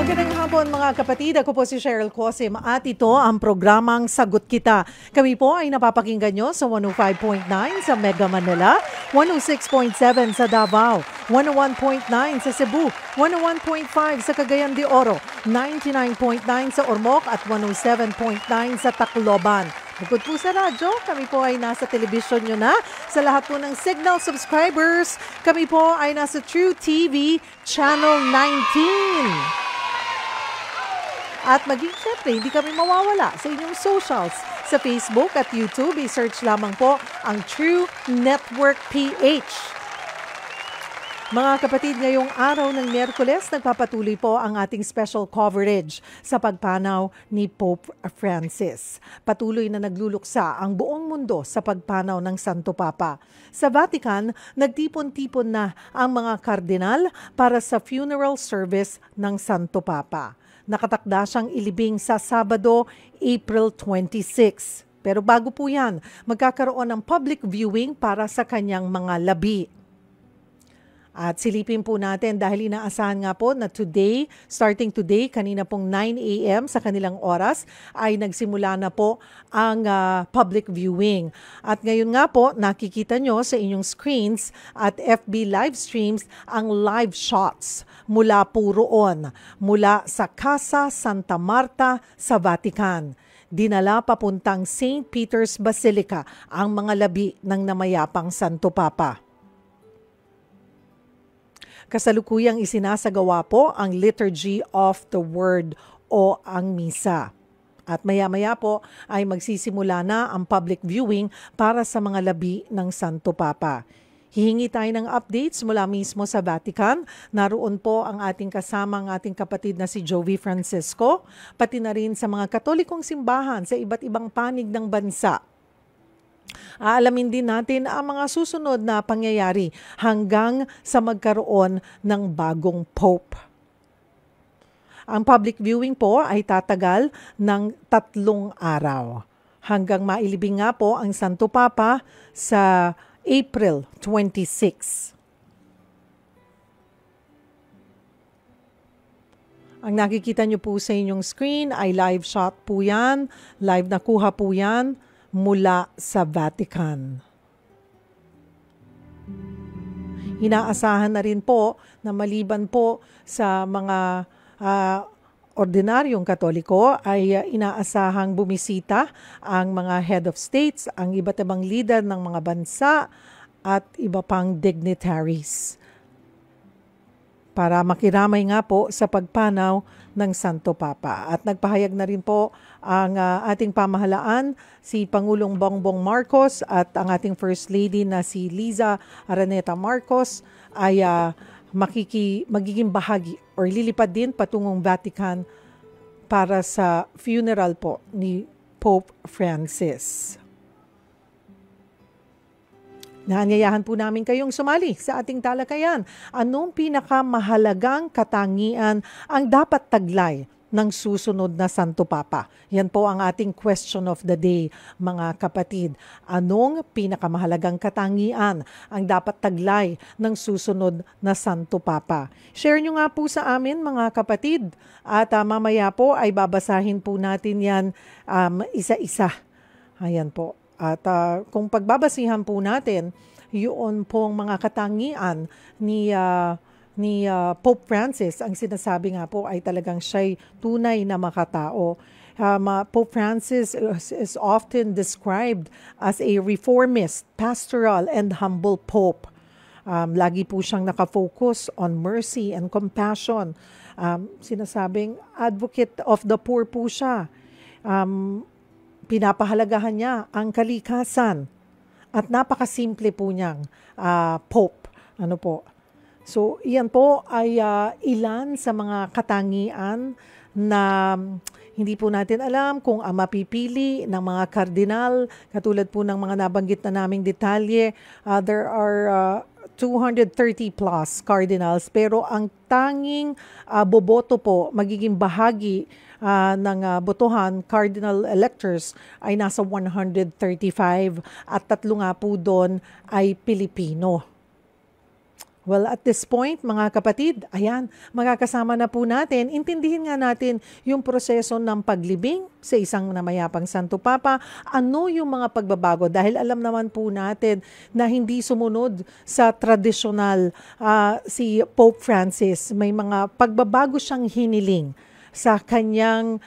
Magandang hapon mga kapatid, ako po si Cheryl Cosim at ito ang programang Sagot Kita. Kami po ay napapakinggan nyo sa 105.9 sa Mega Manila, 106.7 sa Davao, 101.9 sa Cebu, 101.5 sa Cagayan de Oro, 99.9 sa Ormoc at 107.9 sa Tacloban. Bukod po sa radyo, kami po ay nasa television nyo na. Sa lahat po ng Signal subscribers, kami po ay nasa True TV Channel 19. At maging syempre, hindi kami mawawala sa inyong socials. Sa Facebook at YouTube, i-search lamang po ang True Network PH. Mga kapatid, ngayong araw ng Miyerkules, nagpapatuloy po ang ating special coverage sa pagpanaw ni Pope Francis. Patuloy na nagluluksa ang buong mundo sa pagpanaw ng Santo Papa. Sa Vatican, nagtipon-tipon na ang mga kardinal para sa funeral service ng Santo Papa. Nakatakda siyang ilibing sa Sabado, April 26. Pero bago po yan, magkakaroon ng public viewing para sa kanyang mga labi. At silipin po natin dahil inaasahan nga po na today, starting today, kanina pong 9 a.m. sa kanilang oras, ay nagsimula na po ang public viewing. At ngayon nga po, nakikita nyo sa inyong screens at FB live streams ang live shots mula po roon, mula sa Casa Santa Marta sa Vatican. Dinala papuntang St. Peter's Basilica ang mga labi ng namayapang Santo Papa. Kasalukuyang isinasagawa po ang Liturgy of the Word o ang Misa. At maya-maya po ay magsisimula na ang public viewing para sa mga labi ng Santo Papa. Hihingi tayo ng updates mula mismo sa Vatican. Naroon po ang ating kasama, ang ating kapatid na si Jovi Francisco, pati na rin sa mga Katolikong simbahan sa iba't ibang panig ng bansa. Aalamin din natin ang mga susunod na pangyayari hanggang sa magkaroon ng bagong Pope. Ang public viewing po ay tatagal ng 3 araw hanggang mailibing nga po ang Santo Papa sa April 26. Ang nakikita nyo po sa inyong screen ay live shot po yan, live na kuha po yan mula sa Vatican. Inaasahan na rin po na maliban po sa mga ordinaryong Katoliko ay inaasahang bumisita ang mga head of states, ang iba't ibang leader ng mga bansa at iba pang dignitaries para makiramay nga po sa pagpanaw ng Santo Papa. At nagpahayag na rin po ang ating pamahalaan, si Pangulong Bongbong Marcos at ang ating First Lady na si Liza Araneta Marcos ay magiging bahagi or lilipad din patungong Vatican para sa funeral po ni Pope Francis. Naanyayahan po namin kayong sumali sa ating talakayan. Anong pinakamahalagang katangian ang dapat taglay ng susunod na Santo Papa? Yan po ang ating question of the day, mga kapatid. Anong pinakamahalagang katangian ang dapat taglay ng susunod na Santo Papa? Share nyo nga po sa amin, mga kapatid. At mamaya po ay babasahin po natin yan isa-isa. Ayan po. At kung pagbabasihan po natin, yun pong mga katangian ni Pope Francis, ang sinasabi nga po ay talagang siya'y tunay na makatao. Pope Francis is often described as a reformist, pastoral, and humble Pope. Lagi po siyang nakafocus on mercy and compassion. Sinasabing advocate of the poor po siya. Pinapahalagahan niya ang kalikasan at napakasimple po niyang Pope. Ano po? So, iyan po ay ilan sa mga katangian na hindi po natin alam kung ang mapipili ng mga kardinal, katulad po ng mga nabanggit na naming detalye. There are 230 plus cardinals, pero ang tanging boboto po, magiging bahagi ng botohan, cardinal electors, ay nasa 135 at 3 nga po doon ay Pilipino. Well, at this point, mga kapatid, ayan, makakasama na po natin. Intindihin nga natin yung proseso ng paglibing sa isang namayapang Santo Papa. Ano yung mga pagbabago? Dahil alam naman po natin na hindi sumunod sa tradisyonal si Pope Francis. May mga pagbabago siyang hiniling sa kanyang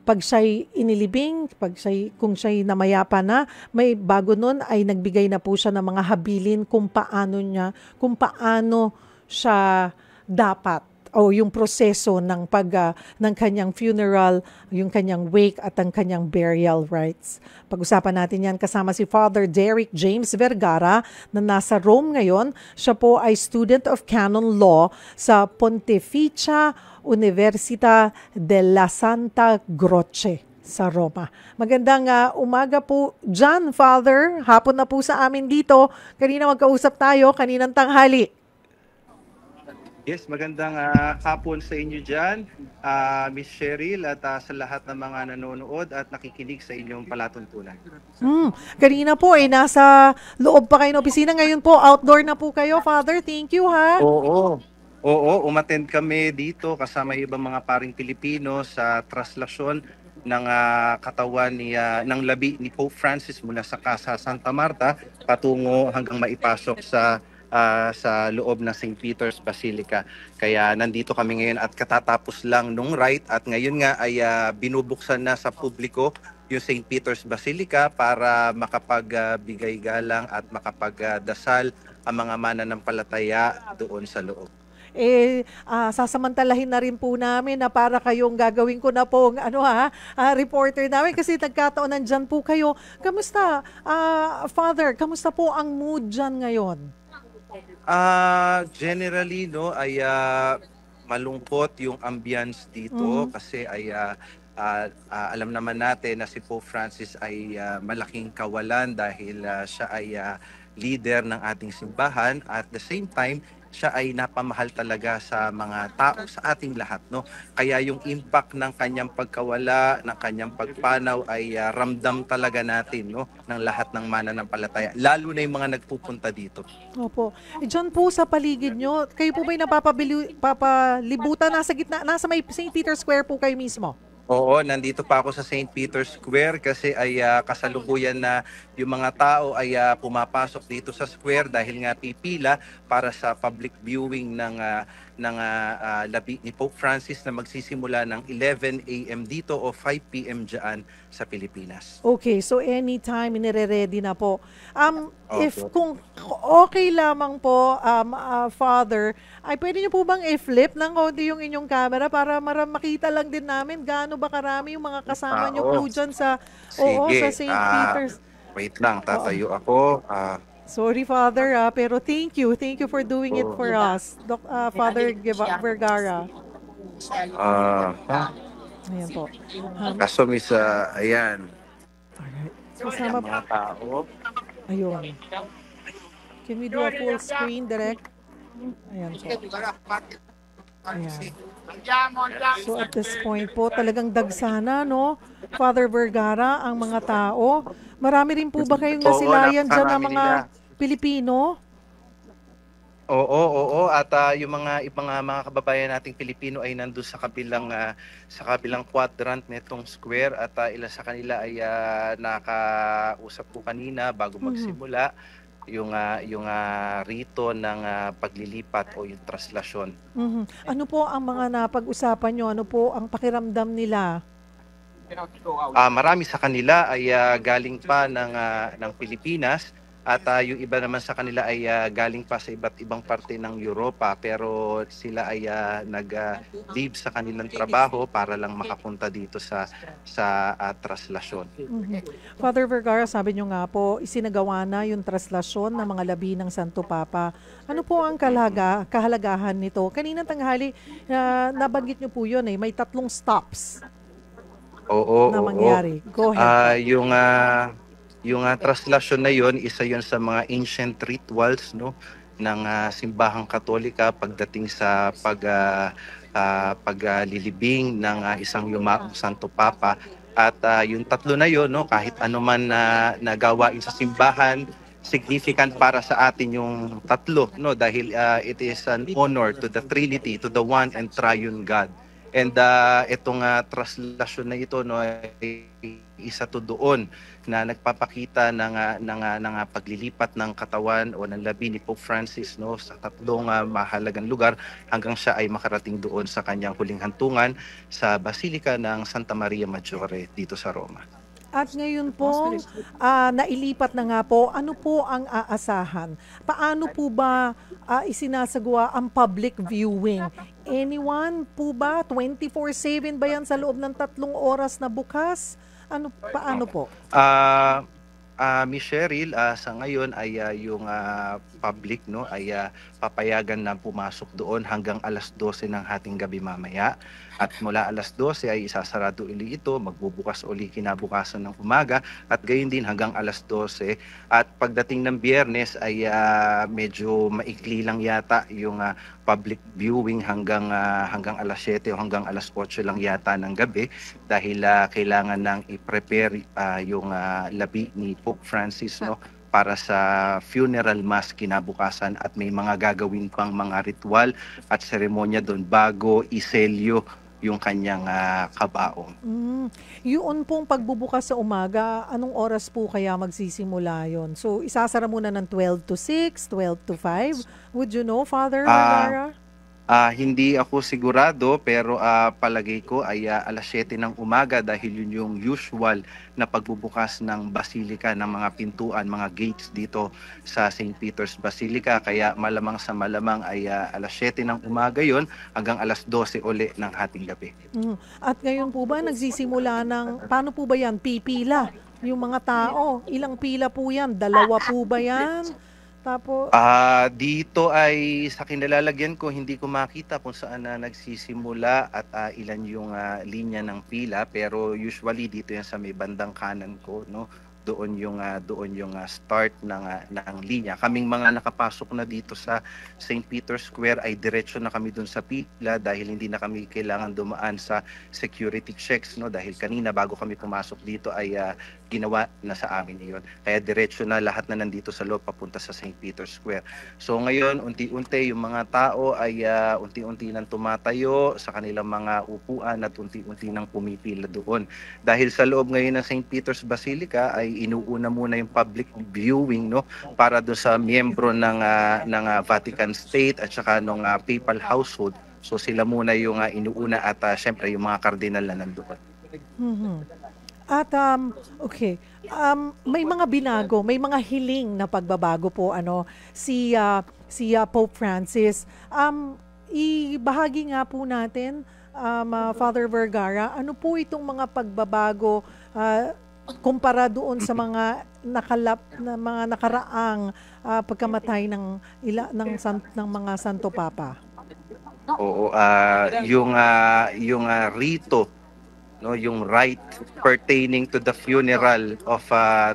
pag siya'y inilibing, kung siya'y namayapa na, may bago nun ay nagbigay na po siya ng mga habilin kung paano siya dapat o yung proseso ng ng kanyang funeral, yung kanyang wake at ang kanyang burial rites. Pag-usapan natin yan kasama si Father Derek James Vergara na nasa Rome ngayon. Siya po ay student of canon law sa Pontificia Università della Santa Croce sa Roma. Magandang umaga po dyan, Father. Hapon na po sa amin dito. Kanina magkausap tayo, kaninang tanghali. Yes, magandang hapon sa inyo dyan, Miss Cheryl, at sa lahat ng mga nanonood at nakikinig sa inyong palatuntunan. Kanina po nasa loob pa kayo ng opisina. Ngayon po, outdoor na po kayo, Father. Thank you, ha? Oo, umattend kami dito kasama ibang mga paring Pilipino sa traslasyon ng katawan ng labi ni Pope Francis mula sa Casa Santa Marta patungo hanggang maipasok sa loob ng St. Peter's Basilica. Kaya nandito kami ngayon at katatapos lang nung rite at ngayon nga ay binubuksan na sa publiko yung St. Peter's Basilica para makapagbigay galang at makapagdasal ang mga mananampalataya doon sa loob. Sasamantalahin na rin po namin na para kayong gagawin ko na pong reporter namin kasi nagkataon nandyan po kayo. Kamusta, Father? Kamusta po ang mood dyan ngayon? Generally, no, ay malungkot yung ambience dito kasi ay alam naman natin na si Pope Francis ay malaking kawalan dahil siya ay leader ng ating simbahan at the same time siya ay napamahal talaga sa mga tao, sa ating lahat, no? Kaya yung impact ng kanyang pagkawala, ng kanyang pagpanaw ay ramdam talaga natin, no? Ng lahat ng mananampalataya, lalo na yung mga nagpupunta dito. Opo. Diyan po sa paligid nyo, kayo po ba'y napapalibutan nasa gitna, nasa may St. Peter's Square po kayo mismo? Oo, nandito pa ako sa St. Peter's Square kasi ay kasalukuyan na yung mga tao ay pumapasok dito sa square dahil nga pipila para sa public viewing ng labi ni Pope Francis na magsisimula ng 11 a.m. dito o 5 p.m. dyan sa Pilipinas. Okay, so anytime inire-ready na po. If Opo. kung okay lamang po, Father, ay pwede niyo po bang i-flip ng konti yung inyong camera para makita lang din namin gaano ba karami yung mga kasama niyo po dyan sa sa St. Peter's. Wait lang, tatayo ako. Sorry, Father, pero thank you. Thank you for doing it for us. Father Vergara. Ayan po. Kaso ayan, Alright. Kasama mga tao. Ayun. Can we do a full screen, direct? Ayan po. Ayan. So at this point po, talagang dagsana, no? Father Vergara, ang mga tao. Marami rin po ba kayong nasilayan dyan ng mga Pilipino? Oo. At yung mga ibang mga kababayan nating Pilipino ay nandoon sa kabilang quadrant nitong square at ilan sa kanila ay nakausap ko kanina bago magsimula yung rito ng paglilipat o yung traslasyon. Ano po ang mga napag-usapan nyo? Ano po ang pakiramdam nila? Marami sa kanila ay galing pa ng Pilipinas at yung iba naman sa kanila ay galing pa sa iba't ibang parte ng Europa pero sila ay nag-leave sa kanilang trabaho para lang makapunta dito sa traslasyon. Father Vergara, sabi nyo nga po, isinagawa na yung traslasyon ng mga labi ng Santo Papa. Ano po ang kahalagahan nito? Kaninang tanghali, nabanggit nyo po yun may 3 stops na mangyari. Go ahead. Yung traslasyon na yon, isa yon sa mga ancient rituals, no, ng simbahang Katolika pagdating sa paglilibing ng isang yumaong Santo Papa. At yung 3 na yon, no, kahit anuman na nagawain sa simbahan, significant para sa atin yung tatlo, no, dahil it is an honor to the Trinity, to the one and triune God. And itong translasyon na ito, no, ay isa to doon na nagpapakita ng paglilipat ng katawan o ng labi ni Pope Francis, no, sa tatlong mahalagang lugar hanggang siya ay makarating doon sa kanyang huling hantungan sa Basilica ng Santa Maria Maggiore dito sa Roma. At ngayon po, nailipat na nga po, ano po ang aasahan? Paano po ba isinasagawa ang public viewing? Anyone po ba? 24/7 ba yan sa loob ng 3 oras na bukas? Paano po? Miss Cheryl, sa ngayon ay yung public, no, ay papayagan na pumasok doon hanggang alas 12 ng hating gabi mamaya. At mula alas 12 ay isasarado uli ito, magbubukas uli kinabukasan ng umaga at gayon din hanggang alas 12. At pagdating ng Biyernes ay medyo maikli lang yata yung public viewing hanggang alas 7 o hanggang alas 8 lang yata ng gabi dahil kailangan nang i-prepare yung labi ni Pope Francis, no, para sa funeral mass kinabukasan at may mga gagawin pang mga ritual at seremonya doon bago iselyo yung kanyang kabaong. Yun pong pagbubukas sa umaga, anong oras po kaya magsisimula yon? So isasara muna ng 12 to 6, 12 to 5. Would you know, Father Vergara? Hindi ako sigurado pero palagay ko ay alas 7 ng umaga dahil yun yung usual na pagbubukas ng Basilica ng mga pintuan, mga gates dito sa St. Peter's Basilica. Kaya malamang sa malamang ay alas 7 ng umaga yon hanggang alas 12 uli ng hating gabi. At ngayon po ba nagsisimula ng, paano po ba yan? Pipila yung mga tao. Ilang pila po yan? 2 po ba yan? Tapos dito ay sa kinalalagyan ko hindi ko makita kung saan nagsisimula at ilan yung linya ng pila pero usually dito yan sa may bandang kanan ko, no, doon yung start ng linya. Kaming mga nakapasok na dito sa St. Peter's Square ay diretso na kami doon sa pila dahil hindi na kami kailangan dumaan sa security checks, no, dahil kanina bago kami pumasok dito ay ginawa na sa amin iyon. Kaya diretso na lahat na nandito sa loob papunta sa St. Peter's Square. So ngayon, unti-unti yung mga tao ay unti-unti nang tumatayo sa kanilang mga upuan at unti-unti nang pumipila doon. Dahil sa loob ngayon ng St. Peter's Basilica ay inuuna muna yung public viewing, no, para doon sa miyembro ng Vatican State at saka ng papal household. So sila muna yung inuuna at syempre yung mga kardinal na nandoon. At okay, may mga binago, may mga hiling na pagbabago po si Pope Francis. Ibahagi nga po natin, Father Vergara, ano po itong mga pagbabago kumpara doon sa mga mga nakaraang pagkamatay ng mga Santo Papa? Oo, yung rito, no, yung rite pertaining to the funeral of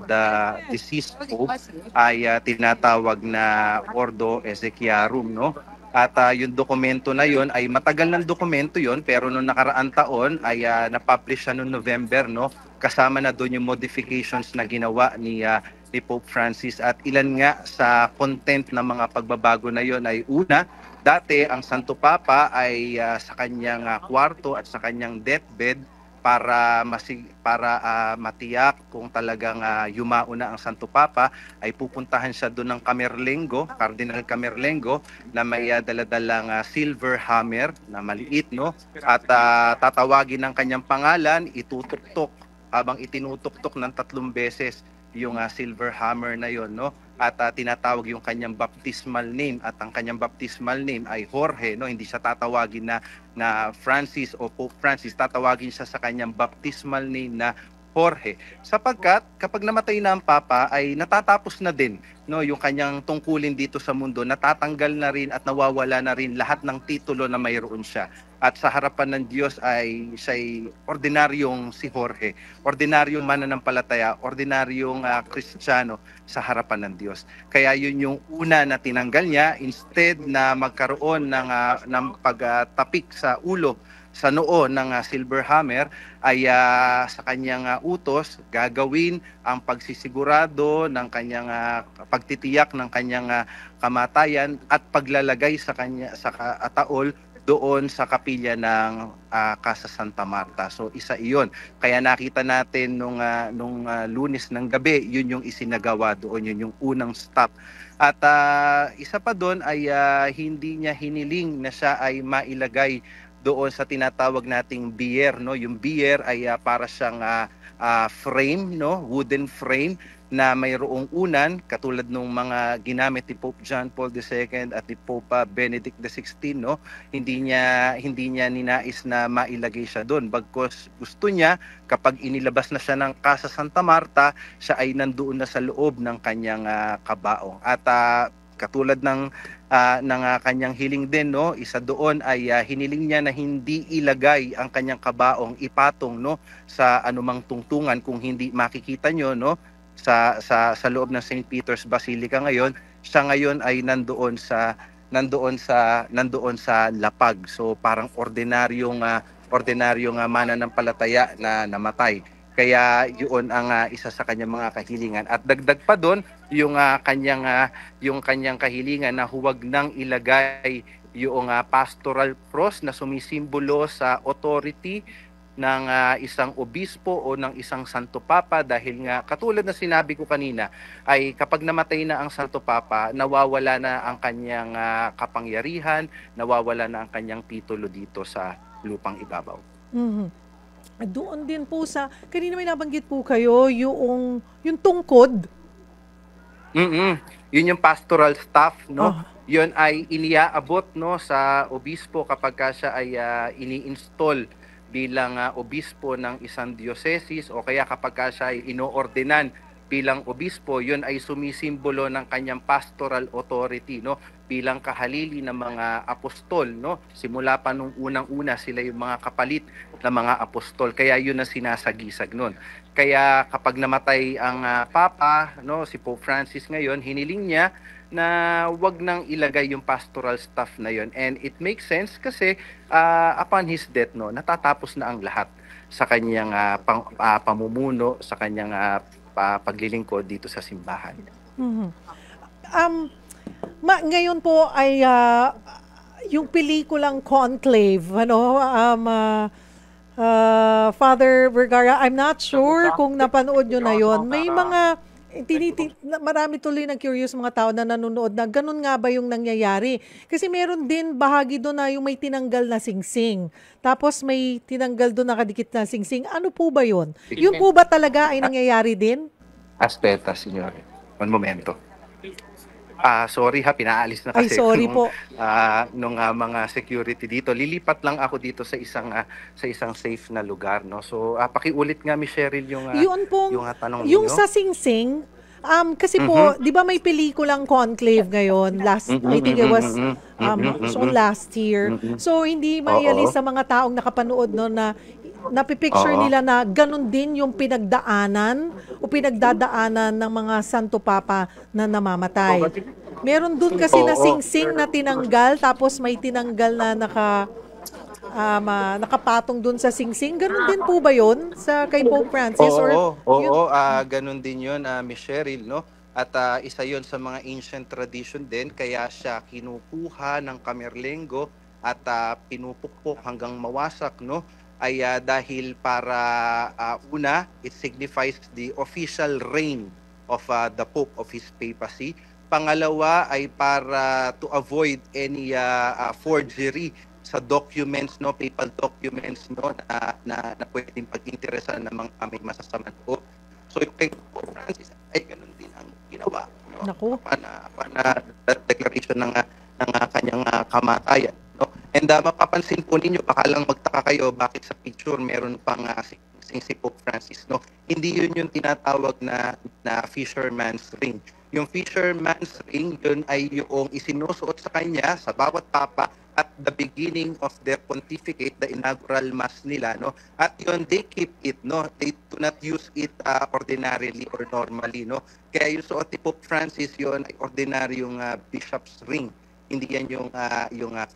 the deceased pope ay tinatawag na Ordo Exequiarum, no. At yung dokumento na yon ay matagal ng dokumento yon pero noong nakaraang taon ay na-publish siya noong November, no. Kasama na doon yung modifications na ginawa ni Pope Francis at ilan nga sa content ng mga pagbabago na yon ay una, dati ang Santo Papa ay sa kanyang kwarto at sa kanyang deathbed para matiyak kung talagang yumao na ang Santo Papa ay pupuntahan siya doon ng Camerlengo, Cardinal Camerlengo na may daladalang silver hammer na maliit, no, at tatawagin ng kanyang pangalan, itutuktok habang itinutuktok ng 3 beses yung silver hammer na yon, no, at tinatawag yung kanyang baptismal name at ang kanyang baptismal name ay Jorge, no, hindi siya tatawagin na Francis o Pope Francis, tatawagin siya sa kanyang baptismal name na Jorge, sapagkat kapag namatay na ang Papa ay natatapos na din, no, yung kanyang tungkulin dito sa mundo, natatanggal na rin at nawawala na rin lahat ng titulo na mayroon siya. at sa harapan ng Diyos ay siya'y ordinaryong si Jorge, ordinaryong mananampalataya, ordinaryong Kristiyano sa harapan ng Diyos. Kaya yun yung una na tinanggal niya, instead na magkaroon ng pagtapik sa ulo, sa noo ng silver hammer, ay sa kanyang utos gagawin ang pagsisigurado ng kanyang pagtitiyak ng kanyang kamatayan at paglalagay sa kanya sa taol doon sa kapilya ng Casa Santa Marta. So isa iyon. Kaya nakita natin nung Lunes ng gabi, yun yung isinagawa doon, yun yung unang stop. At isa pa doon ay hindi niya hiniling na siya ay mailagay doon sa tinatawag nating bier, no? Yung bier ay para siyang frame, no? Wooden frame na mayroong unan katulad ng mga ginamit ni Pope John Paul II at ni Pope Benedict XVI, no? Hindi niya ninais na mailagay siya doon, bagkus gusto niya kapag inilabas na siya ng Casa Santa Marta, siya ay nandoon na sa loob ng kanyang kabaong. At katulad ng kanyang hiling din, no, isa doon ay hiniling niya na hindi ilagay ang kanyang kabaong, ipatong, no, sa anumang tungtungan. Kung hindi makikita nyo, no, sa loob ng St. Peter's Basilica ngayon, siya ngayon ay nandoon sa lapag. So parang ordinaryong mananampalataya na namatay. Kaya yun ang isa sa kanyang mga kahilingan. At dagdag pa doon yung kanyang kahilingan na huwag nang ilagay yung pastoral cross na sumisimbolo sa authority ng isang obispo o ng isang Santo Papa, dahil nga katulad na sinabi ko kanina ay kapag namatay na ang Santo Papa, nawawala na ang kanyang kapangyarihan, nawawala na ang kanyang titulo dito sa lupang ibabaw. Mhm. Doon din po kanina may nabanggit po kayo, yung tungkod. Yun yung pastoral staff, no? Oh. Yun ay iniaabot, no, sa obispo kapag siya ay ini-install bilang obispo ng isang diocese, o kaya kapag siya ay inoordinan bilang obispo, yun ay sumisimbolo ng kanyang pastoral authority, no, bilang kahalili ng mga apostol, no. Simula pa nung unang-una, sila yung mga kapalit ng mga apostol, kaya yun ang sinasagisag nun. Kaya kapag namatay ang Papa, no, si Pope Francis ngayon, hiniling niya na wag nang ilagay yung pastoral staff na yon, and it makes sense kasi upon his death, no, natatapos na ang lahat sa kanyang pamumuno, sa kanyang paglilingkod dito sa simbahan. Mhm. Ngayon po ay yung pelikulang Conclave, Father Vergara, I'm not sure kung napanood nyo na yon. May mga marami tuloy ng curious mga tao na nanonood na ganun nga ba yung nangyayari. Kasi meron din bahagi doon na yung may tinanggal na singsing. Tapos may tinanggal doon nakadikit na singsing. Ano po ba yun? Yun po ba talaga ay nangyayari din? Aspetta, signore. Un momento. Sorry pinaalis na kasi. Ay, sorry po. Nung mga security dito. Lilipat lang ako dito sa isang safe na lugar, no. So pakiulit nga, Miss Cheryl, yung tanong niyo. Yung sa singsing, kasi po, 'di ba may pelikulang Conclave ngayon? I think it was last year. So hindi maialis sa mga taong nakapanood no na napipicture nila na ganun din yung pinagdaanan o pinagdadaanan ng mga Santo Papa na namamatay. Meron dun kasi na singsing na tinanggal, tapos may tinanggal na nakapatong dun sa singsing. Ganun din po ba yun kay Pope Francis? Ganun din yun, Miss Cheryl, no? At isa yon sa mga ancient tradition din, kaya siya kinukuha ng Camerlengo at pinupukpok hanggang mawasak, no? Ay dahil para una, it signifies the official reign of the Pope of his papacy. Pangalawa ay para to avoid any forgery sa documents, no, papal documents, no, na pwedeng pag-interesan ng mga may masasamang loob. So yung kay Pope Francis ay ganun din ang ginawa, no? Naku. Para declaration ng kanyang kamatayan. No? And mapapansin po ninyo, baka lang magtaka kayo bakit sa picture meron pang si Pope Francis. No? Hindi yun yung tinatawag na fisherman's ring. Yung fisherman's ring, yun ay yung isinusuot sa kanya, sa bawat papa, at the beginning of their pontificate, the inaugural mass nila, no? At yun, they keep it, no? They do not use it ordinarily or normally, no? Kaya yung suot ni Pope Francis, yun ay ordinaryong bishop's ring. Hindi yan yung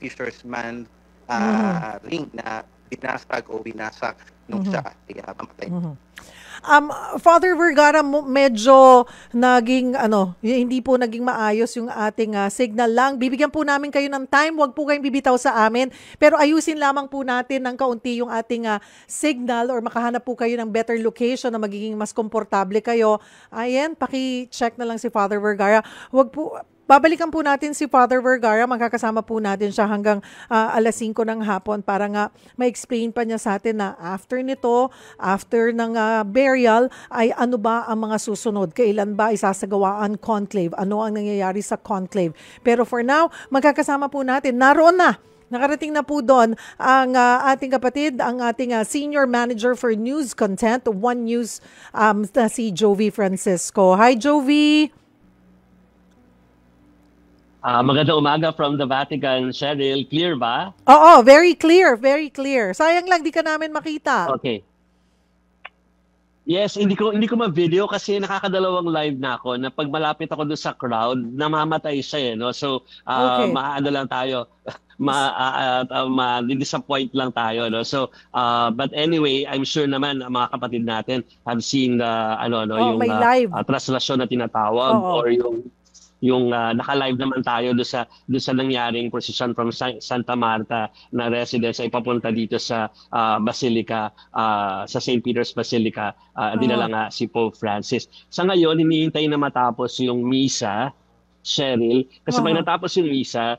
fisherman ring na binasag o binasak nung siya ay mamatay. Father Vergara, medyo naging hindi po naging maayos yung ating signal lang. Bibigyan po namin kayo ng time, wag po kayong bibitaw sa amin. Pero ayusin lamang po natin ng kaunti yung ating signal or makahanap po kayo ng better location na magiging mas komportable kayo. Ayan, paki-check na lang si Father Vergara. Babalikan po natin si Father Vergara, magkakasama po natin siya hanggang alas 5 ng hapon para nga ma-explain pa niya sa atin na after nito, after ng burial, ay ano ba ang mga susunod? Kailan ba isasagawa ang conclave? Ano ang nangyayari sa conclave? Pero for now, magkakasama po natin, naroon na. Nakarating na po doon ang ating kapatid, ang ating Senior Manager for News Content, One News, si Jovi Francisco. Hi, Jovi! Magandang umaga from the Vatican, Cheryl. Clear ba? Oo, very clear, very clear. Sayang lang di ka namin makita. Okay. Yes, hindi ko ma-video kasi nakakadalawang live na ako na pag malapit ako doon sa crowd, namamatay siya no. So, Okay. maano lang tayo. Ma-disappoint lang tayo no. So, but anyway, I'm sure naman ang mga kapatid natin have seen yung may live. translasyon na tinatawag Oo. or yung naka-live naman tayo do sa nangyaring procession from Santa Marta na residence ay papunta dito sa Basilica, sa St. Peter's Basilica, dinala nga si Pope Francis. Sa ngayon, hinihintay na matapos yung misa, Cheryl, kasi pag natapos yung misa,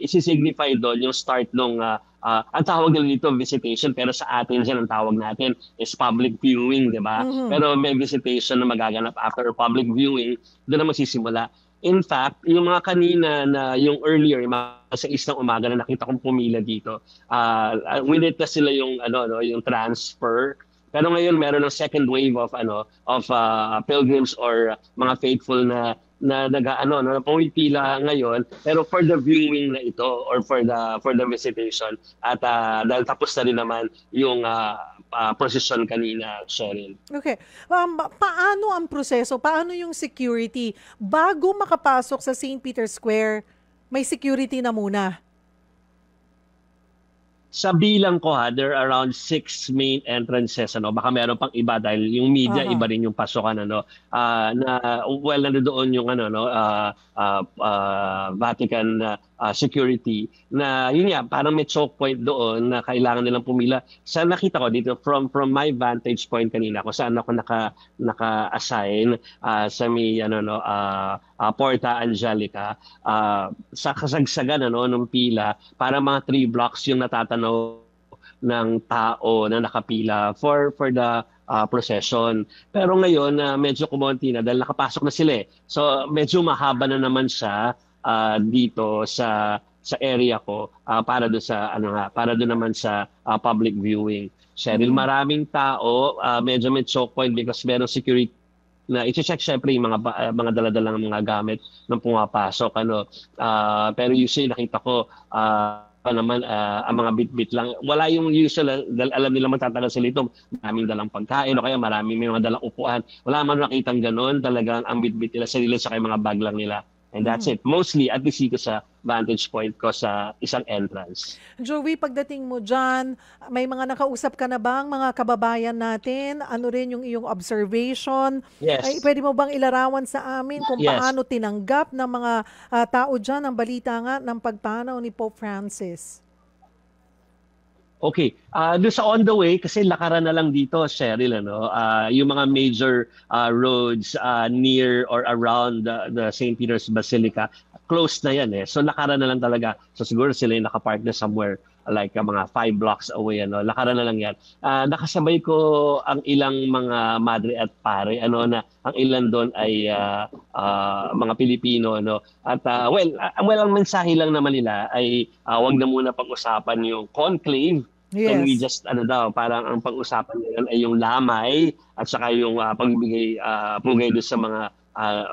isi-signify doon yung start nung ang tawag nila dito visitation, pero sa atin dyan ang tawag natin is public viewing, di ba? Pero may visitation na magaganap after public viewing, doon na magsisimula. In fact, yung mga kanina na yung earlier, yung mga sa isang umaga na nakita kong pumila dito, winitness sila yung yung transfer. Pero ngayon meron ng second wave of pilgrims or mga faithful na pumipila ngayon, pero for the viewing na ito or for the visitation at dahil tapos na rin naman yung procession kanina, Cheryl. Okay. Paano ang proseso? Paano yung security? Bago makapasok sa St. Peter's Square, may security na muna. Sa bilang ko there are around 6 main entrances baka meron pang iba dahil yung media iba rin yung pasokan nandoon yung Vatican security na yun nga parang may choke point doon na kailangan nilang pumila. Sa nakita ko dito from my vantage point kanina kung saan ako naka-assign sa may Porta Angelica, sa kasagsagan ng pila, para mga 3 blocks yung natatanaw ng tao na nakapila for the procession. Pero ngayon medyo kumonti na dahil nakapasok na sila. So medyo mahaba na naman siya dito sa area ko para do sa para do naman sa public viewing. Cheryl, maraming tao, medyo may choke point because meron security na i-check syempre yung mga dala-dalang mga gamit ng pumapasok pero usually nakita ko ang mga bit-bit lang, wala yung usual dahil alam nila magtatagal sila ito, maraming dalang pagkain o kaya may mga dalang upuan, wala man nakitang gano'n, talagang ang bit-bit nila sarili sa mga bag lang nila. And that's it. Mostly, at least dito sa vantage point ko sa isang entrance. Joey, pagdating mo dyan, may mga nakausap ka na bang mga kababayan natin? Ano rin yung iyong observation? Yes. Ay, pwede mo bang ilarawan sa amin kung Yes. paano tinanggap ng mga tao dyan ang balita nga ng pagpanaw ni Pope Francis? Okay. Doon sa on the way, kasi lakaran na lang dito, Cheryl, yung mga major roads near or around the St. Peter's Basilica, closed na yan. So lakaran na lang talaga. So siguro sila yung nakapark na somewhere like mga 5 blocks away. Lakaran na lang yan. Nakasabay ko ang ilang mga madre at pare, na ang ilan doon ay mga Pilipino. At ang mensahe lang naman nila ay wag na muna pag-usapan yung conclave. Yes. Can we just parang ang pag-usapan nila ay yung lamay at saka yung pagbigay pugay doon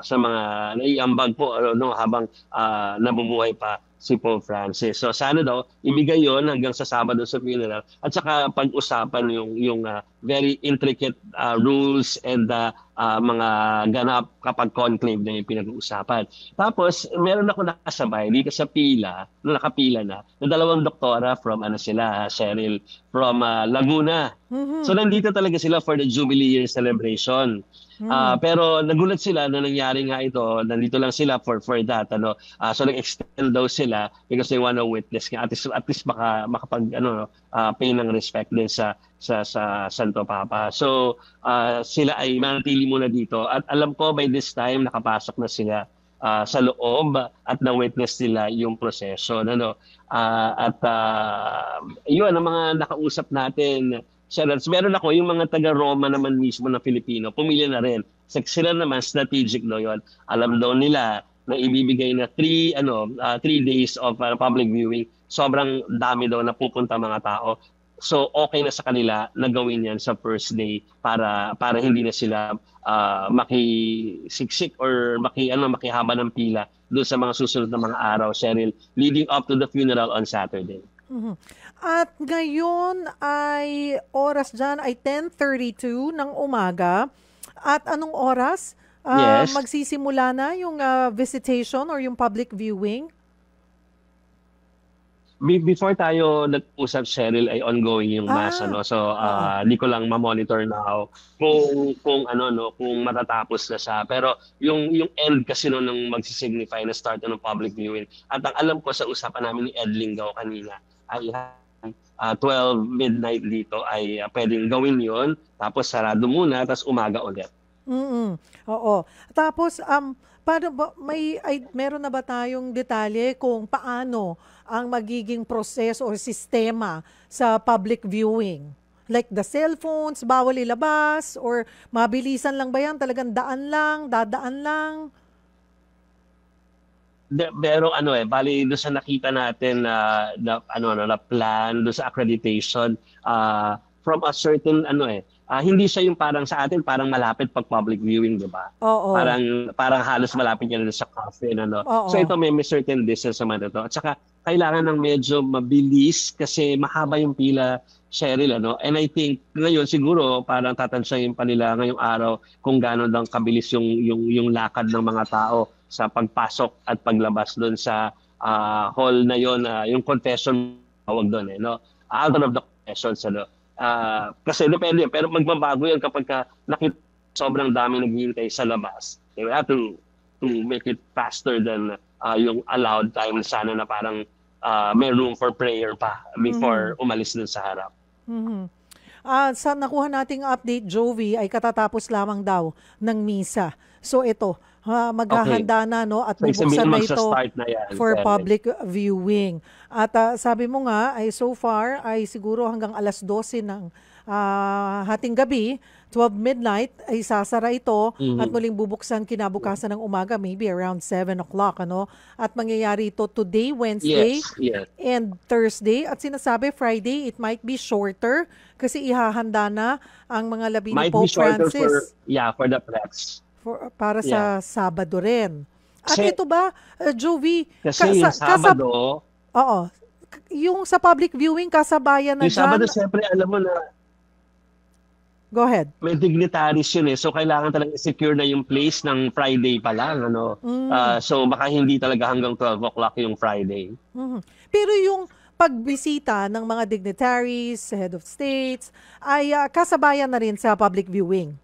sa mga naiambag po habang nabubuhay pa si Pope Francis. So sana daw ibigay 'yon hanggang sa Sabado sa funeral at saka pag-usapan yung very intricate rules and mga ganap kapag conclave na yung pinag-uusapan. Tapos meron ako nakasabay dito sa pila, nakapila na dalawang doktora from Cheryl, from Laguna. So nandito talaga sila for the Jubilee Year celebration. Pero nagulat sila na nangyari nga ito, nandito lang sila for that so nag-extend daw sila because they want to witness nga at least makapag pay ng respect din sa Santo Papa. So sila ay manatili muna dito at alam ko by this time nakapasok na sila sa loob at na-witness nila yung proseso yun ang mga nakausap natin. Meron ako yung mga taga-Roma naman mismo na Filipino, pumili na rin. Sila naman strategic yun. Alam daw nila na ibibigay na 3 days of public viewing. Sobrang dami daw na pupunta mga tao. So okay na sa kanila na gawin yan sa first day para hindi na sila makisiksik or makihaba ng pila doon sa mga susunod na mga araw, Cheryl, leading up to the funeral on Saturday. At ngayon ay oras dyan ay 10:32 ng umaga. At anong oras Yes. magsisimula na yung visitation or yung public viewing? Before tayo nag-usap, Cheryl, ay ongoing yung mass, So, di ko lang ma-monitor now kung matatapos na siya. Pero yung end kasi nung magsisignify na start ng public viewing. At ang alam ko sa usapan namin ni Ed Lingaw kanina ay 12 midnight dito ay pwedeng gawin yon, tapos sarado muna, tapos umaga ulit. Oo. Tapos paano ba, meron na ba tayong detalye kung paano ang magiging proseso o sistema sa public viewing? Like the cellphones, bawal ilabas or mabilisan lang ba yan? Talagang dadaan lang? Pero bali doon sa nakita natin na plan doon sa accreditation from a certain hindi siya yung parang sa atin parang malapit pag public viewing, di ba? Oo. Parang halos malapit yan sa cafe Oo. So ito may certain distance naman ito. At saka kailangan ng medyo mabilis kasi mahaba yung pila, Cheryl, And I think ngayon siguro parang tatansyahin pa nila ngayong araw kung gaano lang kabilis yung lakad ng mga tao sa pagpasok at paglabas doon sa hall na yon, yung confession tawag doon out of the confessions kasi depende pero magbabago yan kapag nakita sobrang dami naghihintay sa labas. They will have to make it faster than yung allowed time sana na parang may room for prayer pa before umalis dun sa harap. Sa nakuha nating update, Jovi, ay katatapos lamang daw ng misa. So ito, maghahanda na at bubuksan na ito for public viewing. At sabi mo nga, ay so far ay siguro hanggang alas 12 ng hating gabi, 12 midnight, ay sasara ito at muling bubuksan kinabukasan ng umaga, maybe around 7 o'clock. At mangyayari ito today, Wednesday, and Thursday. At sinasabi, Friday, it might be shorter kasi ihahanda na ang mga labi ni Pope Francis. For the press. Para sa Sabado rin. At ito ba, Jovi? Kasi yung Sabado... Oo. Yung sa public viewing, kasabayan na yung Sabado, siyempre, alam mo na... Go ahead. May dignitaries yun so kailangan talaga secure na yung place ng Friday pa lang. So baka hindi talaga hanggang 12 o'clock yung Friday. Pero yung pagbisita ng mga dignitaries, head of states, ay kasabayan na rin sa public viewing.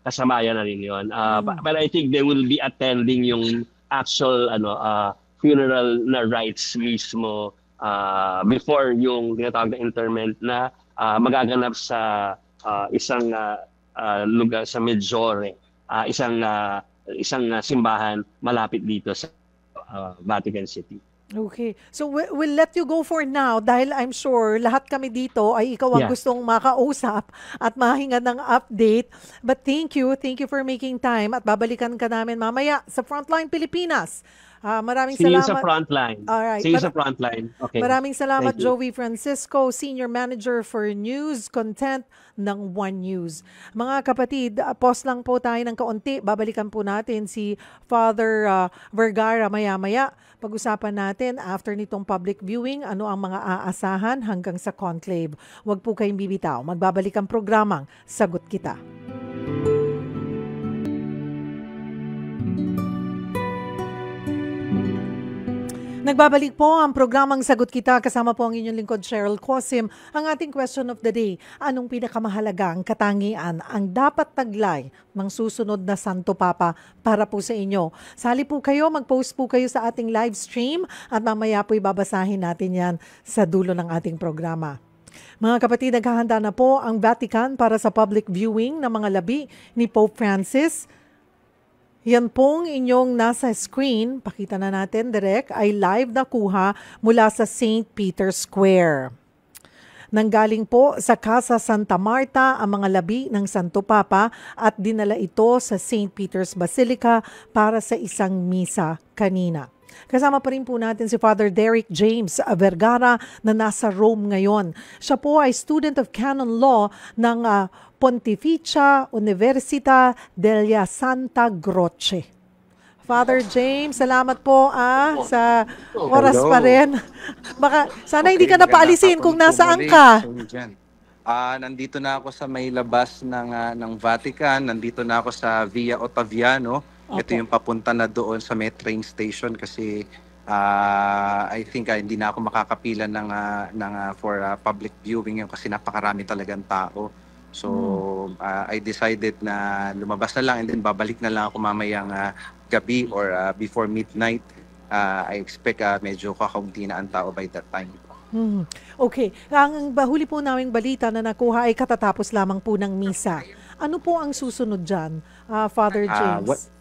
Kasabayan na rin yun. But I think they will be attending yung actual funeral na rites mismo before yung tinatawag na interment na magaganap sa isang lugar sa Medjugorje, isang simbahan malapit dito sa Vatican City. Okay. So we'll let you go for now dahil I'm sure lahat kami dito ay ikaw ang gustong makausap at mahinga ng update. But thank you for making time at babalikan ka namin mamaya sa Frontline Pilipinas. Maraming See you sa salamat. frontline. Alright. See you sa frontline. Okay. Maraming salamat, Thank you. Joey Francisco, Senior Manager for News Content ng One News. Mga kapatid, pause lang po tayo ng kaunti. Babalikan po natin si Father Vergara maya-maya. Pag-usapan natin after nitong public viewing, ano ang mga aasahan hanggang sa conclave. Huwag po kayong bibitaw. Magbabalik ang programang Sagot Kita. Nagbabalik po ang programang Sagot Kita, kasama po ang inyong lingkod Cheryl Cosim. Ang ating question of the day, anong pinakamahalagang katangian ang dapat taglay ng susunod na Santo Papa para po sa inyo? Sali po kayo, mag-post po kayo sa ating live stream at mamaya po ibabasahin natin yan sa dulo ng ating programa. Mga kapatid, naghahanda na po ang Vatican para sa public viewing ng mga labi ni Pope Francis. Yan pong inyong nasa screen, pakita na natin direct, ay live na kuha mula sa St. Peter's Square. Nanggaling po sa Casa Santa Marta ang mga labi ng Santo Papa at dinala ito sa St. Peter's Basilica para sa isang misa kanina. Kasama pa rin po natin si Father Derek James Vergara na nasa Rome ngayon. Siya po ay student of canon law ng Pontificia Università della Santa Croce. Father James, salamat po sa oras Hello. pa rin. Baka, sana hindi ka magandang napaalisin hapon kung po nasaan muli. ka. Nandito na ako sa may labas ng Vatican. Nandito na ako sa Via Ottaviano. Ito Opo. yung papunta na doon sa may train station kasi I think hindi na ako makakapila for public viewing yun kasi napakarami talagang tao. So I decided na lumabas na lang and then babalik na lang ako mamayang gabi or before midnight. I expect medyo kakaunti na ang tao by that time. Okay. Ang huli po naming balita na nakuha ay katatapos lamang po ng misa. Ano po ang susunod dyan, Father James?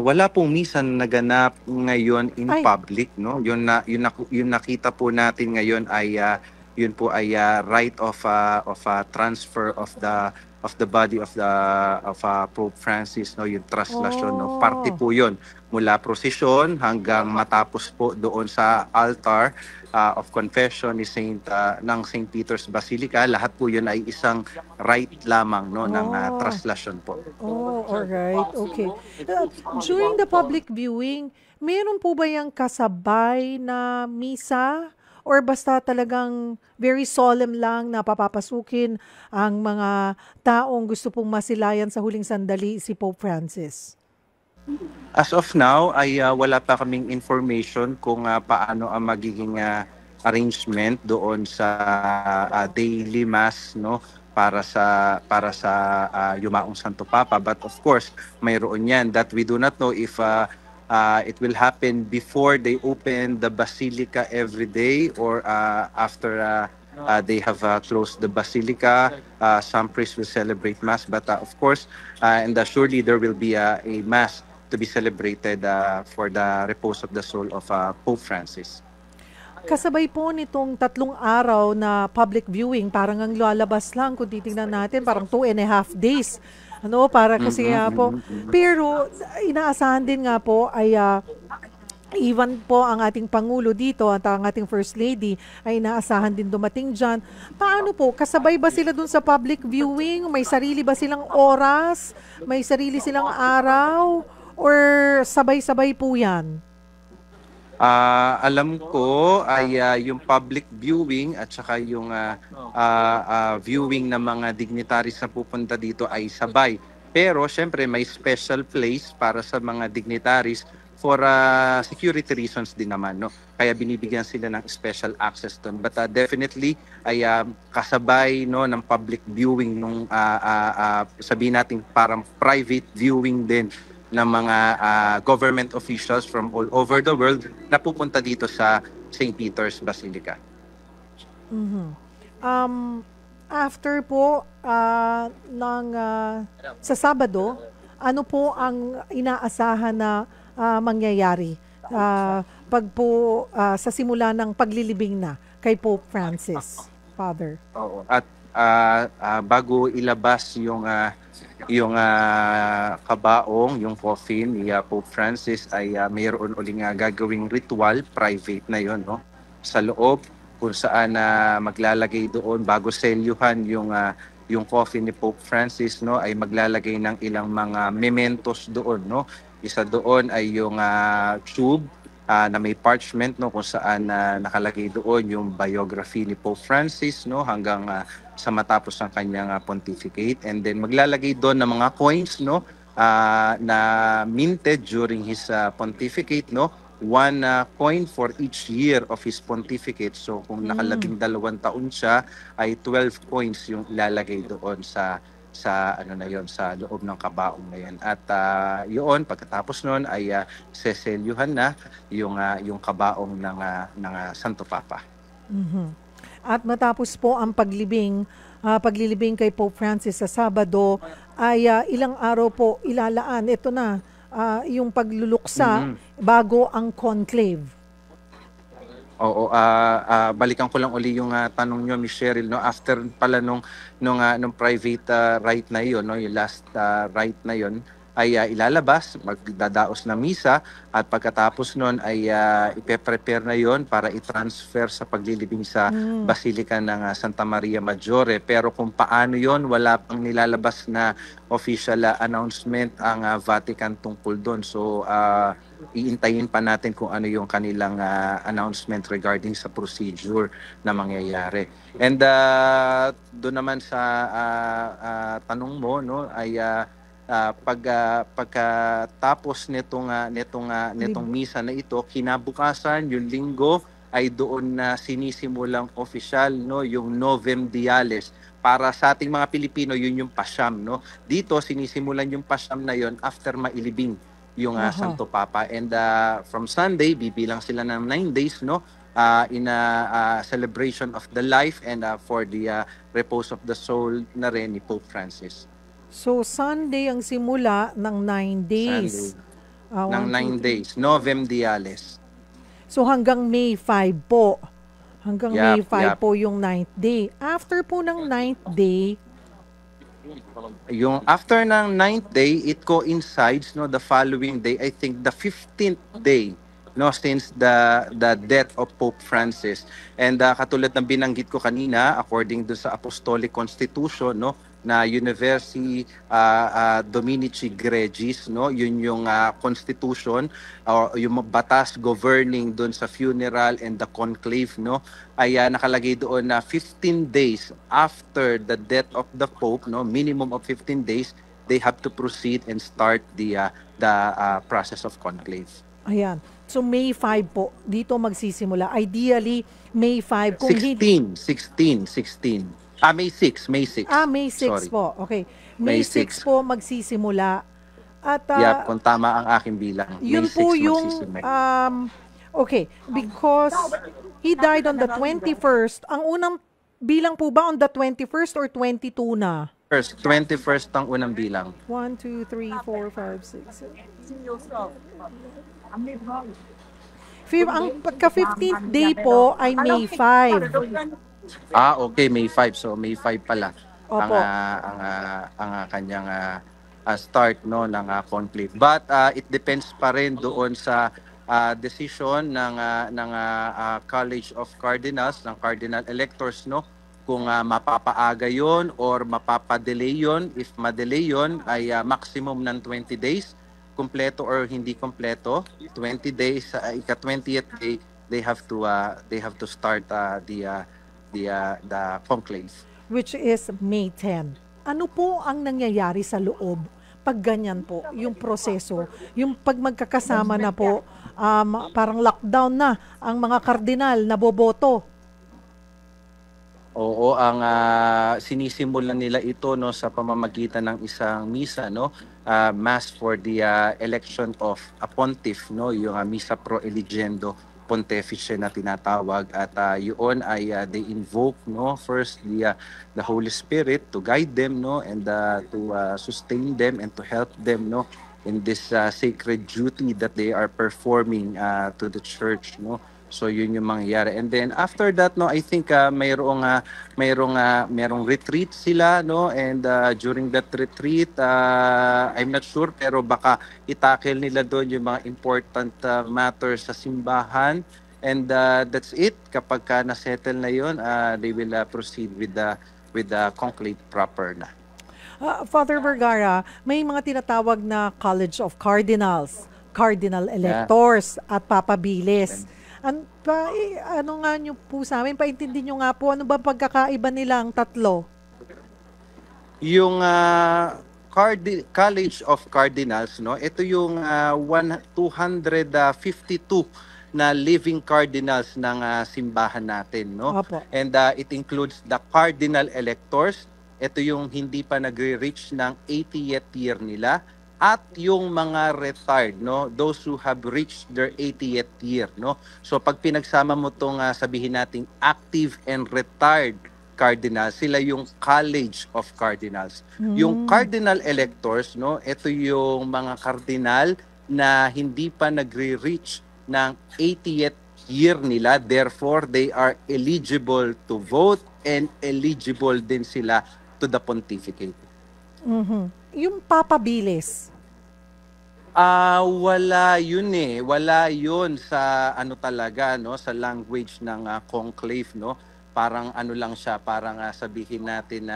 Wala pong misa na naganap ngayon in Ay. public, no? Yung nakita po natin ngayon ay yun po ay right of transfer of the body of Pope Francis, no? Yung traslasyon, no? Parte po yun mula prosesyon hanggang matapos po doon sa altar of confession ni ng St. Peter's Basilica. Lahat po yun ay isang rite lamang, no, ng traslasyon po. Oh, alright. Okay. During the public viewing, meron po ba yung kasabay na misa? Or basta talagang very solemn lang na papapasukin ang mga taong gusto pong masilayan sa huling sandali si Pope Francis? As of now, ay wala pa kaming information kung paano ang magiging arrangement doon sa daily mass, no, para sa Yumaong Santo Papa. But of course, mayroon yan that we do not know if it will happen before they open the basilica every day or after they have closed the basilica. Some priests will celebrate mass, but of course, and surely there will be a mass to be celebrated for the repose of the soul of Pope Francis. Kasabay po nitong 3 araw na public viewing, parang ang lalabas lang kung titingnan natin, parang 2.5 days. Ano, para kasi po. Pero inaasahan din nga po ay even po ang ating Pangulo dito at ang ating First Lady ay inaasahan din dumating dyan. Paano po? Kasabay ba sila dun sa public viewing? May sarili ba silang oras? May sarili silang araw? Or sabay-sabay po yan? Alam ko ay yung public viewing at saka yung viewing ng mga dignitaries na pupunta dito ay sabay. Pero syempre may special place para sa mga dignitaries for security reasons din naman, no? Kaya binibigyan sila ng special access doon. But definitely ay kasabay, no, ng public viewing nung sabihin natin parang private viewing din ng mga government officials from all over the world na pupunta dito sa St. Peter's Basilica. After po sa Sabado, ano po ang inaasahan na mangyayari pag po sa simula ng paglilibing na kay Pope Francis, Father? Oo. At bago ilabas yung yung kabaong, yung coffin ni Pope Francis ay mayroon uling gagawing ritual, private na yon, no? Sa loob kung saan maglalagay doon bago selyuhan yung coffin ni Pope Francis, no, ay maglalagay ng ilang mga mementos doon, no. Isa doon ay yung tube na may parchment, no, kung saan nakalagay doon yung biography ni Pope Francis, no, hanggang sa matapos ang kanyang pontificate. And then maglalagay doon ng mga coins, no, na minted during his pontificate, no. One coin for each year of his pontificate. So kung nakalabing 2 taon siya, ay 12 coins yung ilalagay doon sa ano na yon, sa loob ng kabaong na yan. At yun, pagkatapos noon ay seselyuhan na yung kabaong ng Santo Papa. Mhm. At matapos po ang paglilibing kay Pope Francis sa Sabado, ay ilang araw po ilalaan. Ito na, yung pagluluksa bago ang conclave. Oo, balikan ko lang uli yung tanong nyo, Miss Cheryl, no, after pala nung private rite na yon, no, yung last rite na yon, ay ilalabas, magdadaos na misa, at pagkatapos nun ay ipe-prepare na yon para i-transfer sa paglilibing sa Basilica ng Santa Maria Maggiore. Pero kung paano yon, wala pang nilalabas na official announcement ang Vatican tungkol doon. So iintayin pa natin kung ano yung kanilang announcement regarding sa procedure na mangyayari. And doon naman sa tanong mo, no, ay pagkatapos nitong misa na ito, kinabukasan yung linggo ay doon na sinisimulang opisyal, no, yung Novem Diales. Para sa ating mga Pilipino, yun yung Pasyam, no. Dito sinisimulan yung Pasyam na yon after mailibing yung Santo Papa. And from Sunday, bibilang sila ng 9 days, no, in a celebration of the life and for the repose of the soul na rin ni Pope Francis. So Sunday ang simula ng 9 days. Sunday. Ng 9 days. Novem Diales. So hanggang May 5 po. Hanggang May 5 Yep. po yung 9th day. After po ng 9th day, Yung after ng 9th day, it coincides, no, the following day, I think the 15th day, no, since the death of Pope Francis. And katulad ng binanggit ko kanina, according do sa Apostolic Constitution, no, na Universi Dominici Gregis, no, yun yung constitution o yung batas governing doon sa funeral and the conclave, no, ay nakalagay doon na 15 days after the death of the Pope, no, minimum of 15 days, they have to proceed and start the process of conclave. ayan. So May 5 po, dito magsisimula. Ideally, May 5. Kung 16. May 6. May 6 Sorry. po. Okay. May 6 po magsisimula. At Kung tama ang aking bilang. yun May 6 po yung magsisimula. okay, because he died on the 21st. Ang unang bilang po ba on the 21st or 22 na? 21st ang unang bilang. 1, 2, 3, 4, 5, 6, 7. Ang pagka-15th day po ay May 5. Okay, May 5. So May 5 pala Opo. ang kanyang start, no, ng conclave. But it depends pa rin doon sa decision ng College of Cardinals, ng Cardinal Electors, no, kung mapapaaga yon or mapapadelay yon. If madelay yon ay maximum ng 20 days, kompleto or hindi kompleto. 20 days, ika-20th day, they have to start the conclave. Which is May 10. Ano po ang nangyayari sa loob pag ganyan po, yung proseso, yung pag magkakasama na po, parang lockdown na ang mga kardinal na boboto? Oo, ang sinisimulan nila ito, no, sa pamamagitan ng isang misa, no, mass for the election of a pontiff, no, yung misa pro eligendo pontifice na tinatawag, at yun ay they invoke, no, first the Holy Spirit to guide them, no, and to sustain them and to help them, no, in this sacred duty that they are performing to the church, no. So yun yung mangyayari. And then after that, no, I think mayroong retreat sila, no, and during that retreat, I'm not sure, pero baka itackle nila doon yung mga important matters sa simbahan. And that's it. Kapag na-settle na yun, they will proceed with the conclave proper na. Father Vergara, may mga tinatawag na College of Cardinals, Cardinal Electors at Papabilis. Ano nga nyo po sa amin? Paintindi nyo nga po, ano ba pagkakaiba nilang tatlo? Yung College of Cardinals, no, ito yung 252 na living cardinals ng simbahan natin, no. Opo. And it includes the cardinal electors. Ito yung hindi pa nagre-reach ng 80th year nila, at yung mga retired, no, those who have reached their 80th year, no. So pag pinagsama mo tong sabihin nating active and retired cardinals, sila yung College of Cardinals. Yung cardinal electors, no, ito yung mga cardinal na hindi pa nagre-reach ng 80th year nila, therefore they are eligible to vote and eligible din sila to the pontificate. Yung Papabilis. Wala yun eh. Wala yun sa ano talaga, no, sa language ng conclave, no. Parang ano lang siya, parang sabihin natin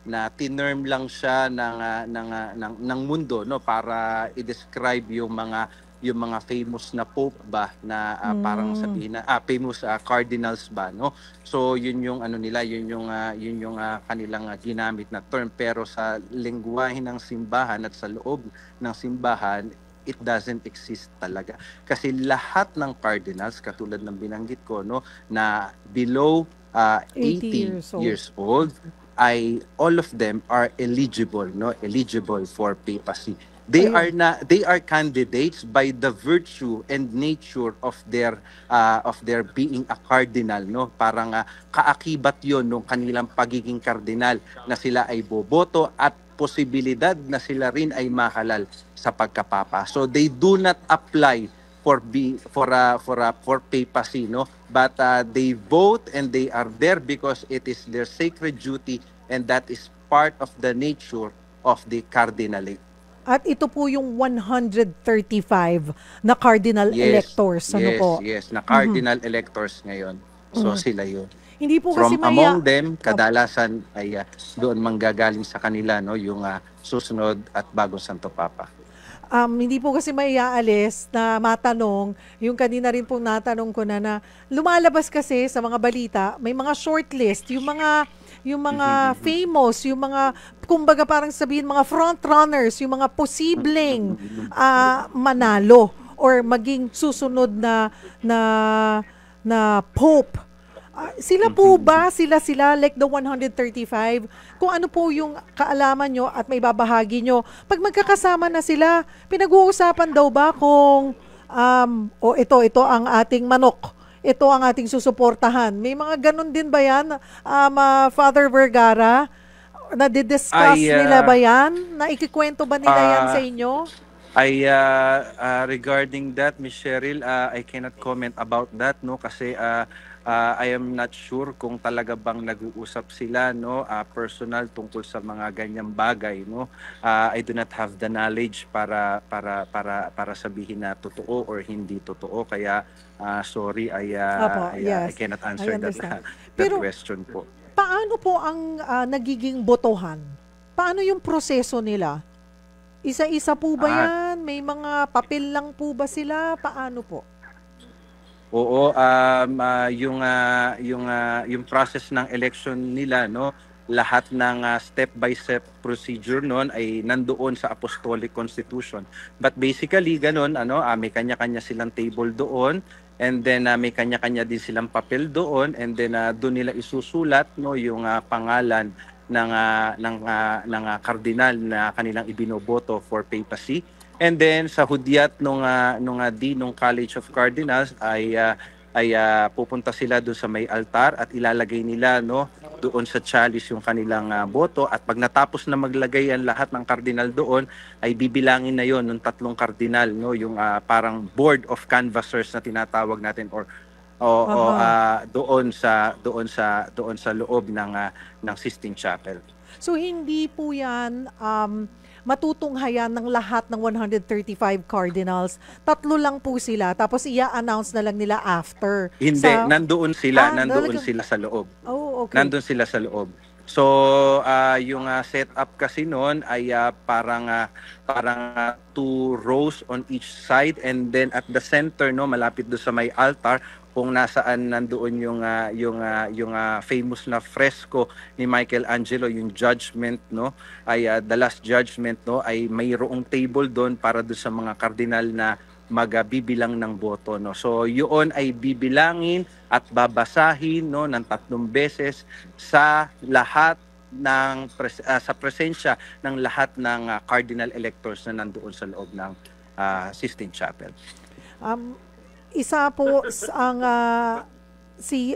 na tinerm lang siya ng mundo, no, para i-describe yung mga famous na pope ba na parang sabihin na famous cardinals ba, no. So yun yung ano nila, yun yung kanilang ginamit na term, pero sa lengguwahe ng simbahan at sa loob ng simbahan, it doesn't exist talaga. Kasi lahat ng cardinals, katulad ng binanggit ko, no, na below 80 years old, all of them are eligible, no, eligible for papacy. They are candidates by the virtue and nature of their being a cardinal, no. Parang kaakibat 'yon ng kanilang pagiging cardinal, na sila ay boboto at posibilidad na sila rin ay mahalal sa pagkapapa. So they do not apply for papacy, no, but they vote and they are there because it is their sacred duty, and that is part of the nature of the cardinalate. At ito po yung 135 na cardinal electors. Ano po? Yes, na cardinal electors ngayon. So sila yun. Hindi po From kasi among them, kadalasan ay doon manggagaling sa kanila, no, yung susunod at bagong Santo Papa. Hindi po kasi maiaalis na matanong, yung kanina rin po natanong ko na lumalabas kasi sa mga balita, may mga shortlist, yung mga famous, yung mga, kumbaga parang sabihin, mga front runners, yung mga posibleng manalo or maging susunod na pope. Sila po ba, sila like the 135, kung ano po yung kaalaman nyo at may babahagi nyo, pag magkakasama na sila, pinag-uusapan daw ba kung ito ang ating manok, ito ang ating susuportahan? May mga ganun din ba yan, Father Vergara? Na-discuss nila ba yan? Naikikwento ba nila yan sa inyo? Regarding that, Ms. Cheryl, I cannot comment about that, no, kasi I am not sure kung talaga bang nag-uusap sila, no, personal tungkol sa mga ganyang bagay, no. I do not have the knowledge para sabihin na totoo or hindi totoo, kaya sorry, I cannot answer that question po. Paano po ang nagiging botohan? Paano yung proseso nila? Isa-isa po ba yan? May mga papel lang po ba sila? Paano po? Oo, yung process ng election nila, no, lahat ng step by step procedure noon ay nandoon sa Apostolic Constitution. But basically ganun, may kanya-kanya silang table doon, and then may kanya-kanya din silang papel doon, and then doon nila isusulat, no, yung pangalan ng kardinal na kanilang ibinoboto for papacy. And then sa hudyat nung College of Cardinals ay pupunta sila doon sa may altar at ilalagay nila, no, doon sa chalice yung kanilang boto, at pag natapos na maglagay ang lahat ng kardinal doon, ay bibilangin na yon ng tatlong kardinal, no, yung parang board of canvassers na tinatawag natin, or Oo, Aha. doon sa loob ng Sistine Chapel. So hindi po 'yan matutunghayan ng lahat ng 135 cardinals. Tatlo lang po sila tapos i-announce na lang nila after Hindi, sa nandoon talagang sila sa loob. oh, okay. Nandun sila sa loob. So, yung setup kasi noon ay parang two rows on each side, and then at the center, no, malapit do sa may altar, kung nasaan nandoon yung famous na fresco ni Michelangelo, yung Judgment, no, ay the Last Judgment, no, ay mayroong table doon para do sa mga kardinal na magbibilang ng boto, no. So yun ay bibilangin at babasahin, no, ng 3 beses sa lahat sa presensya ng lahat ng cardinal electors na nandoon sa loob ng Sistine Chapel. Um, Isa po ang si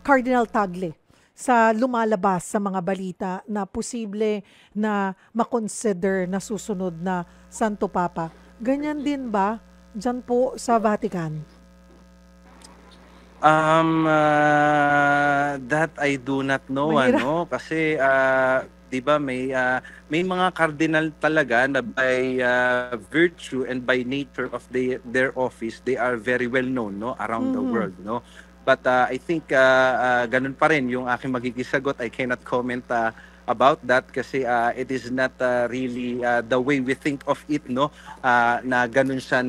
Cardinal Tagle sa lumalabas sa mga balita na posible na makonsider na susunod na Santo Papa. Ganyan din ba dyan po sa Vatican? That I do not know, Mahirap. kasi 'di ba may mga cardinal talaga na by virtue and by nature of their office, they are very well known, no, around the Mhm. world, no. But I think ganun pa rin yung aking magiging sagot. I cannot comment about that kasi it is not really the way we think of it, no, na ganun siya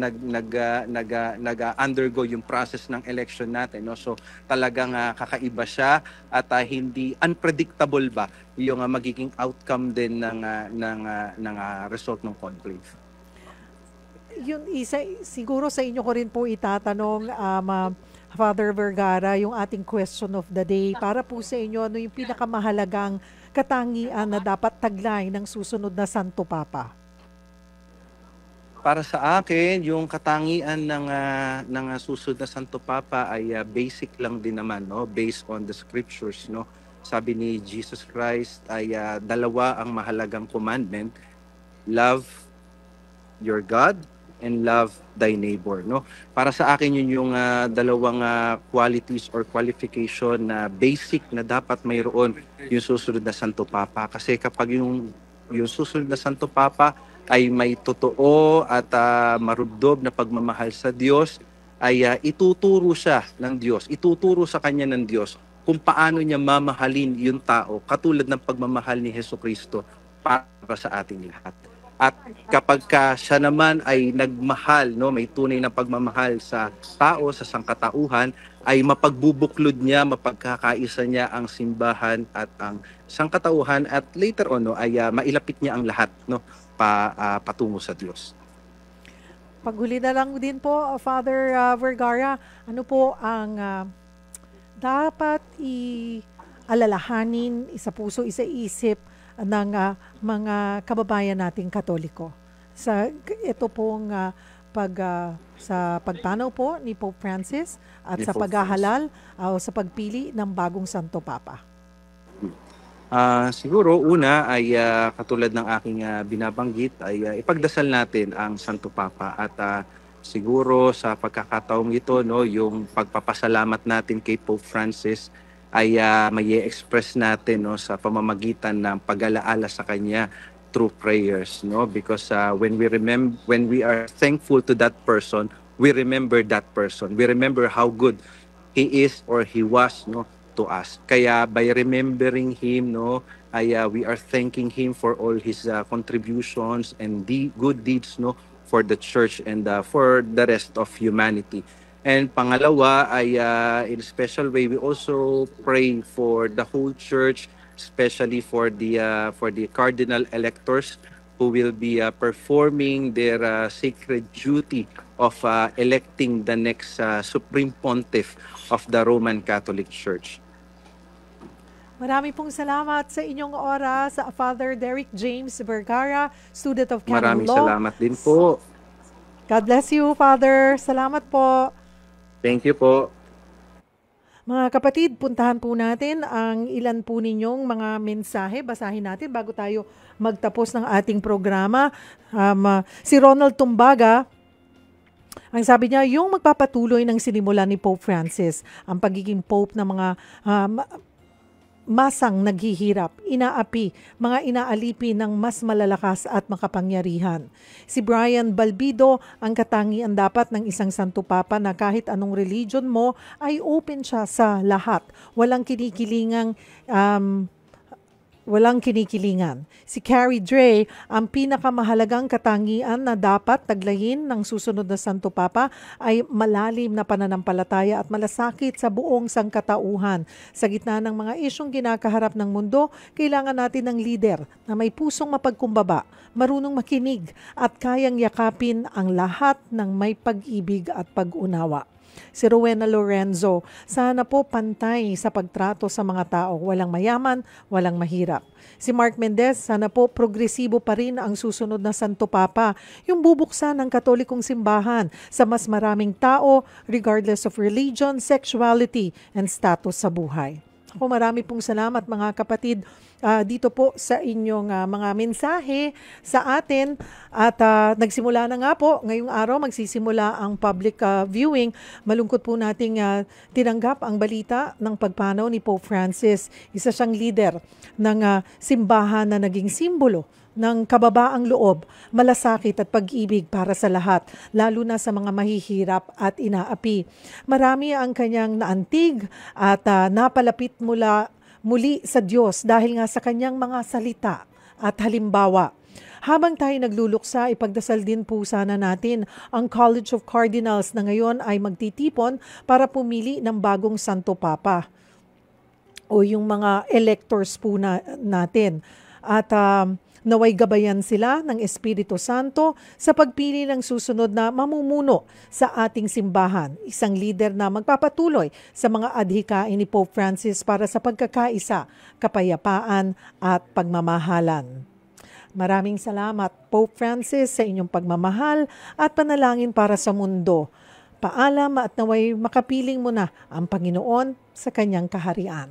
undergo yung process ng election natin, no. So talagang kakaiba siya at hindi unpredictable ba yung magiging outcome din ng result ng conclave. Yun isa siguro sa inyo ko rin po itatanong, Father Vergara, yung ating question of the day. Para po sa inyo, ano yung pinakamahalagang katangian na dapat taglay ng susunod na Santo Papa? Para sa akin, yung katangian ng susunod na Santo Papa ay basic lang din naman, no, based on the scriptures, no. Sabi ni Jesus Christ ay dalawa ang mahalagang commandment: love your God and love thy neighbor, no. Para sa akin yun yung dalawang qualities or qualification na basic na dapat mayroon yung susunod na Santo Papa. Kasi kapag yung susunod na Santo Papa ay may totoo at marubdob na pagmamahal sa Diyos, ay ituturo siya ng Diyos, ituturo sa kanya ng Diyos kung paano niya mamahalin yung tao katulad ng pagmamahal ni Jesucristo para sa ating lahat. At kapag siya naman ay nagmahal, no, may tunay na pagmamahal sa tao, sa sangkatauhan, ay mapagbubuklod niya, mapagkakaisa niya ang simbahan at ang sangkatauhan, at later on, no, ay mailapit niya ang lahat, no, patungo sa Diyos. Paghuli na lang din po, Father Vergara, ano po ang dapat alalahanin, isa puso, isa isip ng mga kababayan nating Katoliko sa ito pong sa pagpanaw po ni Pope Francis at sa paghahalal o sa pagpili ng bagong Santo Papa? Siguro una ay katulad ng aking binabanggit ay ipagdasal natin ang Santo Papa, at siguro sa pagkakataong ito, no, yung pagpapasalamat natin kay Pope Francis ay may express natin, no, sa pamamagitan ng pag-alaala sa kanya through prayers, no, because when we are thankful to that person, we remember that person, we remember how good he is or he was, no, to us. Kaya by remembering him, no, ay we are thanking him for all his contributions and the good deeds, no, for the church and for the rest of humanity. And pangalawa ay in a special way we also pray for the whole church, especially for the cardinal electors who will be performing their sacred duty of electing the next Supreme Pontiff of the Roman Catholic Church. Marami pong salamat sa inyong oras, Father Derek James Vergara, student of Canon Maraming Law. salamat din po. God bless you, Father. Salamat po. Thank you po. Mga kapatid, puntahan po natin ang ilan po ninyong mga mensahe. Basahin natin bago tayo magtapos ng ating programa. Si Ronald Tumbaga, Ang sabi niya, yung magpapatuloy ng sinimula ni Pope Francis, ang pagiging Pope ng mga masang naghihirap, inaapi, mga inaalipi ng mas malalakas at makapangyarihan. Si Brian Balbido, ang katangian dapat ng isang Santo Papa na kahit anong religion mo ay open siya sa lahat. Walang kinikilingan. Si Carrie Dre, ang pinakamahalagang katangian na dapat taglayin ng susunod na Santo Papa ay malalim na pananampalataya at malasakit sa buong sangkatauhan. Sa gitna ng mga isyong kinakaharap ng mundo, kailangan natin ng lider na may pusong mapagkumbaba, marunong makinig at kayang yakapin ang lahat ng may pag-ibig at pag-unawa. Si Rowena Lorenzo, sana po pantay sa pagtrato sa mga tao, walang mayaman, walang mahirap. Si Mark Mendez, sana po progresibo pa rin ang susunod na Santo Papa, yung bubuksan ng Katolikong simbahan sa mas maraming tao regardless of religion, sexuality, and status sa buhay. Ako marami pong salamat mga kapatid dito po sa inyong mga mensahe sa atin at nagsimula na nga po ngayong araw, magsisimula ang public viewing. Malungkot po nating tinanggap ang balita ng pagpanaw ni Pope Francis. Isa siyang leader ng simbahan na naging simbolo ng kababaang loob, malasakit at pag-ibig para sa lahat, lalo na sa mga mahihirap at inaapi. Marami ang kanyang naantig at napalapit muli sa Diyos dahil nga sa kanyang mga salita at halimbawa. Habang tayo nagluluksa, ipagdasal din po sana natin ang College of Cardinals na ngayon ay magtitipon para pumili ng bagong Santo Papa o yung mga electors po natin. At naway gabayan sila ng Espiritu Santo sa pagpili ng susunod na mamumuno sa ating simbahan. Isang leader na magpapatuloy sa mga adhikain ni Pope Francis para sa pagkakaisa, kapayapaan at pagmamahalan. Maraming salamat, Pope Francis, sa inyong pagmamahal at panalangin para sa mundo. Paalam at naway makapiling mo na ang Panginoon sa kanyang kaharian.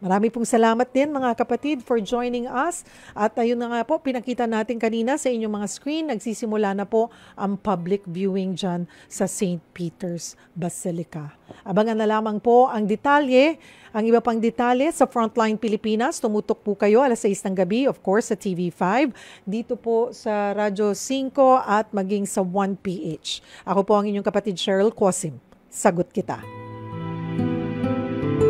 Marami pong salamat din mga kapatid for joining us. At ayun na nga po, pinakita natin kanina sa inyong mga screen, nagsisimula na po ang public viewing dyan sa St. Peter's Basilica. Abangan na lamang po ang detalye, ang iba pang detalye sa Frontline Pilipinas. Tumutok po kayo alas 6 ng gabi, of course, sa TV5. Dito po sa Radyo 5 at maging sa 1PH. Ako po ang inyong kapatid Cheryl Cosim. Sagot kita.